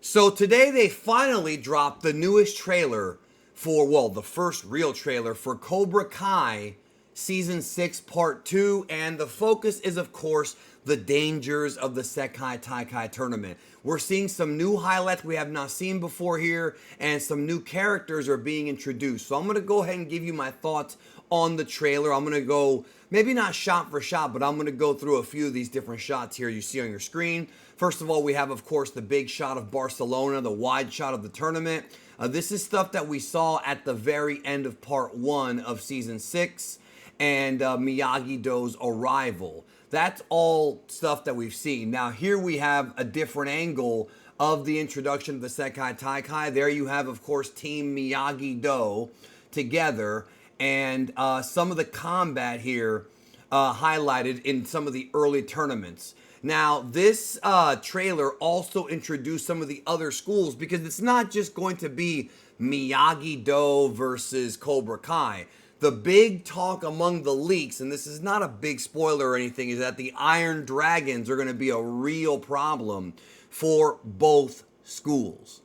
So today they finally dropped the newest trailer for, well, the first real trailer for Cobra Kai Season 6 Part 2. And the focus is, of course, the dangers of the SEKAI TAIKAI tournament. We're seeing some new highlights we have not seen before here, and some new characters are being introduced. So I'm going to go ahead and give you my thoughts on the trailer. I'm going to go, maybe not shot for shot, but I'm going to go through a few of these different shots here you see on your screen. First of all, we have, of course, the big shot of Barcelona, the wide shot of the tournament. This is stuff that we saw at the very end of Part 1 of Season 6 and Miyagi Do's arrival. That's all stuff that we've seen. Now, here we have a different angle of the introduction of the SEKAI TAIKAI. There you have, of course, Team Miyagi Do together, and some of the combat here highlighted in some of the early tournaments. Now, this trailer also introduced some of the other schools, because it's not just going to be Miyagi Do versus Cobra Kai. The big talk among the leaks, and this is not a big spoiler or anything, is that the Iron Dragons are going to be a real problem for both schools.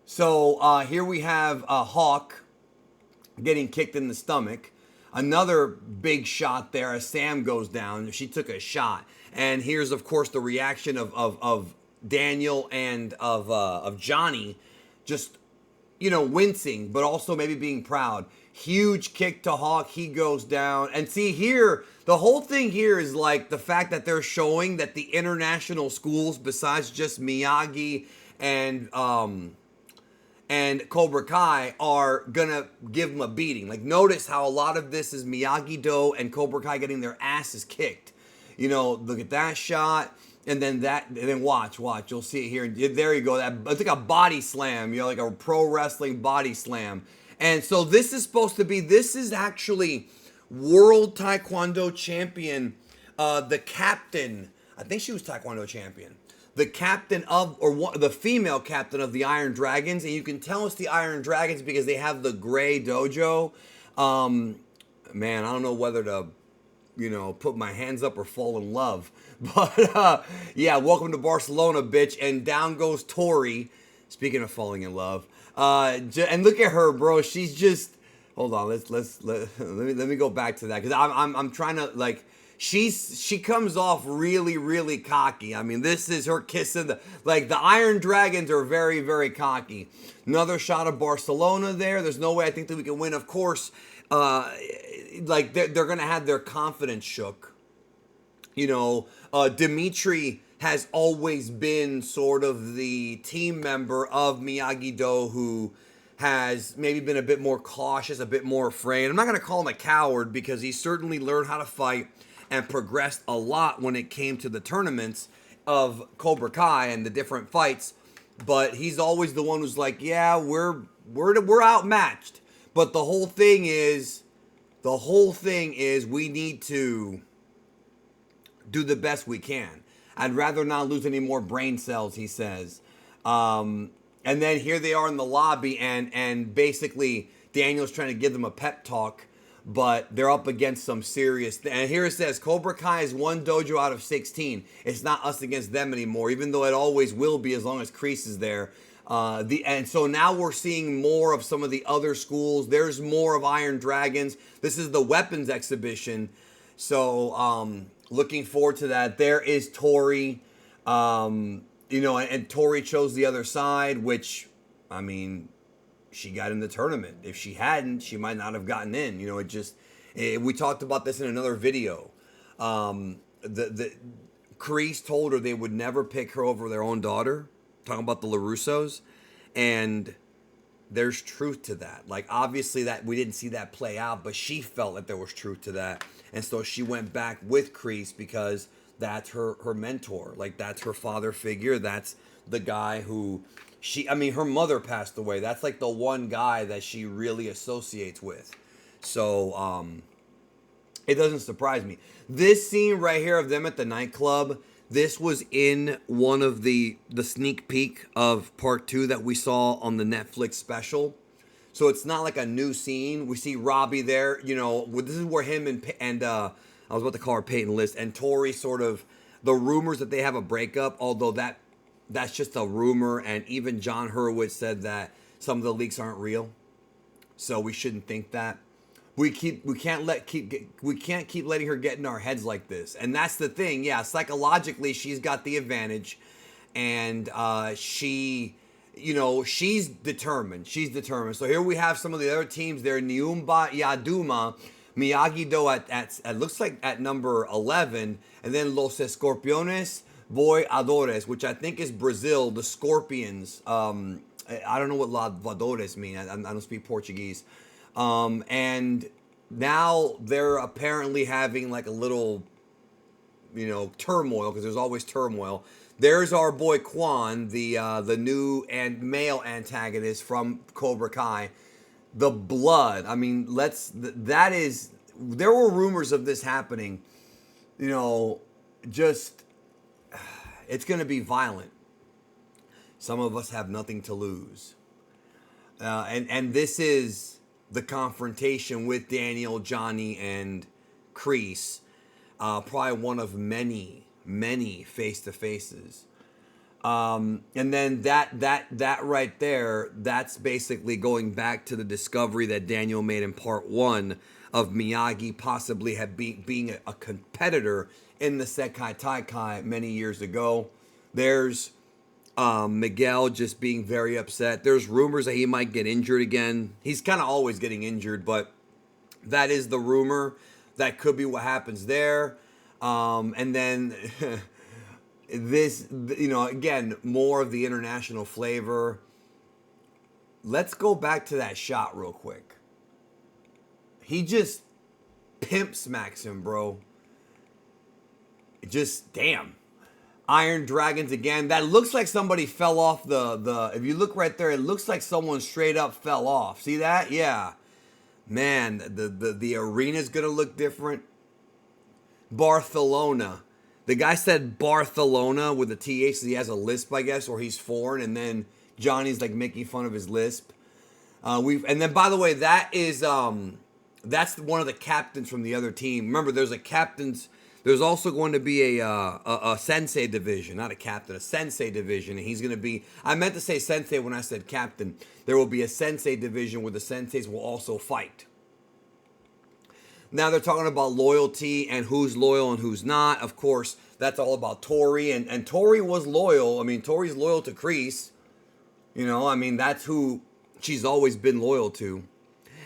So here we have Hawk getting kicked in the stomach. Another big shot there as Sam goes down. She took a shot. And here's, of course, the reaction of Daniel and of Johnny, just, you know, wincing, but also maybe being proud. Huge kick to Hawk. He goes down. And see here, the whole thing here is like the fact that they're showing that the international schools, besides just Miyagi and Cobra Kai, are gonna give them a beating. Like, notice how a lot of this is Miyagi Do and Cobra Kai getting their asses kicked. You know, look at that shot, and then watch. You'll see it here. There you go. It's like a body slam, you know, like a pro wrestling body slam. And so this is actually World Taekwondo Champion, the captain. I think she was Taekwondo champion. The captain of, or the female captain of the Iron Dragons. And you can tell it's the Iron Dragons because they have the gray dojo. Man, I don't know whether to, you know, put my hands up or fall in love. But, yeah, welcome to Barcelona, bitch. And down goes Tory. Speaking of falling in love. And look at her, bro. She's just, hold on. Let me go back to that. Because I'm trying to, like, she comes off really, really cocky. I mean, this is her kissing the Iron Dragons are very, very cocky. Another shot of Barcelona there. There's no way I think that we can win. Of course, like they're gonna have their confidence shook. You know, Demetri has always been sort of the team member of Miyagi Do who has maybe been a bit more cautious, a bit more afraid. I'm not gonna call him a coward because he certainly learned how to fight and progressed a lot when it came to the tournaments of Cobra Kai and the different fights. But he's always the one who's like, yeah, we're outmatched. But the whole thing is we need to do the best we can. I'd rather not lose any more brain cells, he says. And then here they are in the lobby, and basically Daniel's trying to give them a pep talk, but they're up against some serious and here it says Cobra Kai is one dojo out of 16. It's not us against them anymore, even though it always will be as long as Kreese is there. And so now we're seeing more of some of the other schools. There's more of Iron Dragons. This is the weapons exhibition. So looking forward to that. There is Tory. You know, and Tory chose the other side, which, I mean, she got in the tournament. If she hadn't, she might not have gotten in. You know, we talked about this in another video. The Kreese told her they would never pick her over their own daughter, talking about the LaRussos, and there's truth to that. Like, obviously that we didn't see that play out, but she felt that there was truth to that, and so she went back with Kreese because that's her mentor. Like, that's her father figure. That's the guy who her mother passed away. That's like the one guy that she really associates with. So, it doesn't surprise me. This scene right here of them at the nightclub, this was in one of the sneak peek of part 2 that we saw on the Netflix special. So it's not like a new scene. We see Robbie there, you know, this is where him and I was about to call her Peyton List, and Tory sort of, the rumors that they have a breakup, although that that's just a rumor, and even John Hurwitz said that some of the leaks aren't real, so we shouldn't think that. We can't keep letting her get in our heads like this, and that's the thing. Yeah, psychologically, she's got the advantage, and she's determined. She's determined. So here we have some of the other teams there. Niumba Yaduma, Miyagi Do at looks like at number 11, and then Los Escorpiones Voadores, which I think is Brazil, the Scorpions. I don't know what La Voadores mean. I don't speak Portuguese. And now they're apparently having like a little, turmoil, because there's always turmoil. There's our boy Quan, the new and male antagonist from Cobra Kai. The blood. I mean, there were rumors of this happening. Just, it's going to be violent. Some of us have nothing to lose. And this is the confrontation with Daniel, Johnny, and Kreese. Probably one of many face-to-faces. And then that right there, that's basically going back to the discovery that Daniel made in part 1 of Miyagi possibly being a competitor in the Sekai Taikai many years ago. There's Miguel just being very upset. There's rumors that he might get injured again. He's kind of always getting injured, but that is the rumor. That could be what happens there. And then this, again, more of the international flavor. Let's go back to that shot real quick. He just pimp smacks him, bro. Just, damn. Iron Dragons again. That looks like somebody fell off the if you look right there, it looks like someone straight up fell off. See that? Yeah. Man, the arena's gonna look different. Barcelona. The guy said Barcelona with a TH, so he has a lisp, I guess, or he's foreign, and then Johnny's like making fun of his lisp. And then by the way, that is that's one of the captains from the other team. Remember, there's also going to be a sensei division, not a captain, a sensei division. And he's going to be, I meant to say sensei when I said captain. There will be a sensei division where the senseis will also fight. Now they're talking about loyalty and who's loyal and who's not. Of course, that's all about Tory. And Tory was loyal. I mean, Tory's loyal to Kreese. That's who she's always been loyal to.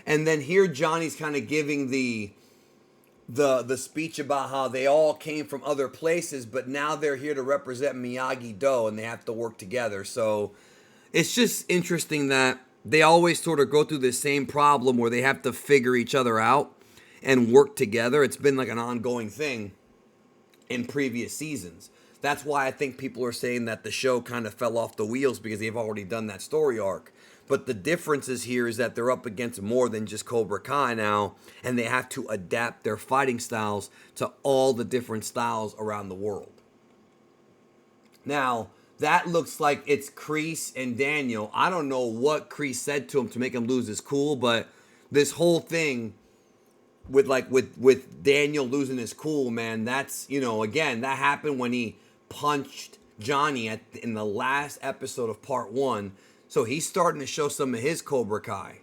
And then here Johnny's kind of giving the speech about how they all came from other places, but now they're here to represent Miyagi Do and they have to work together. So it's just interesting that they always sort of go through the same problem where they have to figure each other out and work together. It's been like an ongoing thing in previous seasons. That's why I think people are saying that the show kind of fell off the wheels, because they've already done that story arc. But the difference here is that they're up against more than just Cobra Kai now, and they have to adapt their fighting styles to all the different styles around the world. Now, that looks like it's Kreese and Daniel. I don't know what Kreese said to him to make him lose his cool, but this whole thing with Daniel losing his cool, man, that's, again, that happened when he punched Johnny in the last episode of part 1. So he's starting to show some of his Cobra Kai,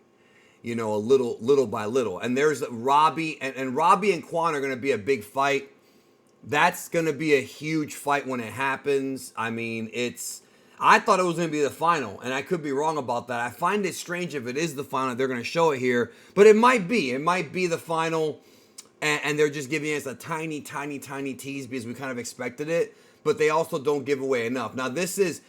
a little by little. And there's Robbie, and Robbie and Quan are going to be a big fight. That's going to be a huge fight when it happens. I mean, I thought it was going to be the final, and I could be wrong about that. I find it strange if it is the final, they're going to show it here. But it might be. It might be the final, and they're just giving us a tiny, tiny, tiny tease because we kind of expected it. But they also don't give away enough. Now, this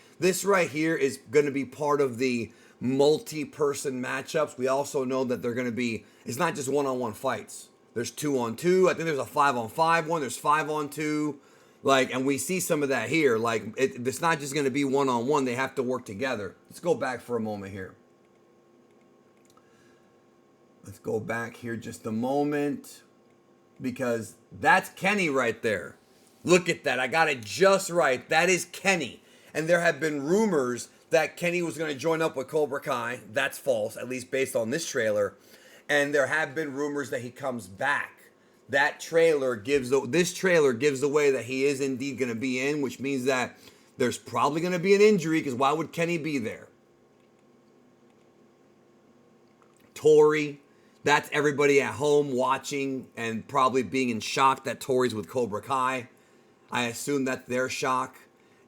right here is going to be part of the multi-person matchups. We also know that they're going to be, it's not just one-on-one fights. There's 2-on-2. I think there's a 5-on-5 one. There's 5-on-2. And we see some of that here. It's not just going to be one-on-one. They have to work together. Let's go back for a moment here. Let's go back here just a moment, because that's Kenny right there. Look at that. I got it just right. That is Kenny. And there have been rumors that Kenny was going to join up with Cobra Kai. That's false, at least based on this trailer. And there have been rumors that he comes back. This trailer gives away that he is indeed going to be in, which means that There's probably going to be an injury because why would Kenny be there? Tory, that's everybody at home watching and probably being in shock that Tory's with Cobra Kai. I assume that's their shock.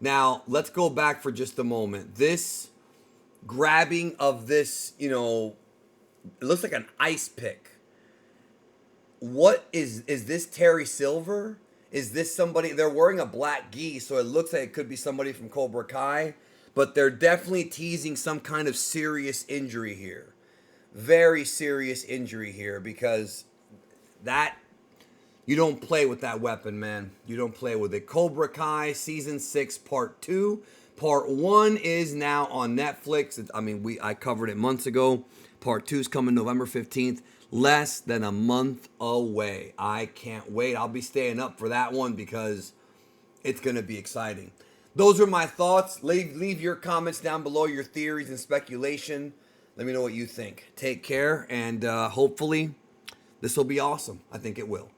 Now, let's go back for just a moment. This grabbing of this, it looks like an ice pick. What is this Terry Silver? Is this somebody? They're wearing a black gi, so it looks like it could be somebody from Cobra Kai, but they're definitely teasing some kind of serious injury here. Very serious injury here because that, you don't play with that weapon, man. You don't play with it. Cobra Kai Season 6 Part 2. Part 1 is now on Netflix. I covered it months ago. Part 2 is coming November 15th. Less than a month away. I can't wait. I'll be staying up for that one because it's going to be exciting. Those are my thoughts. Leave your comments down below, your theories and speculation. Let me know what you think. Take care, and hopefully this will be awesome. I think it will.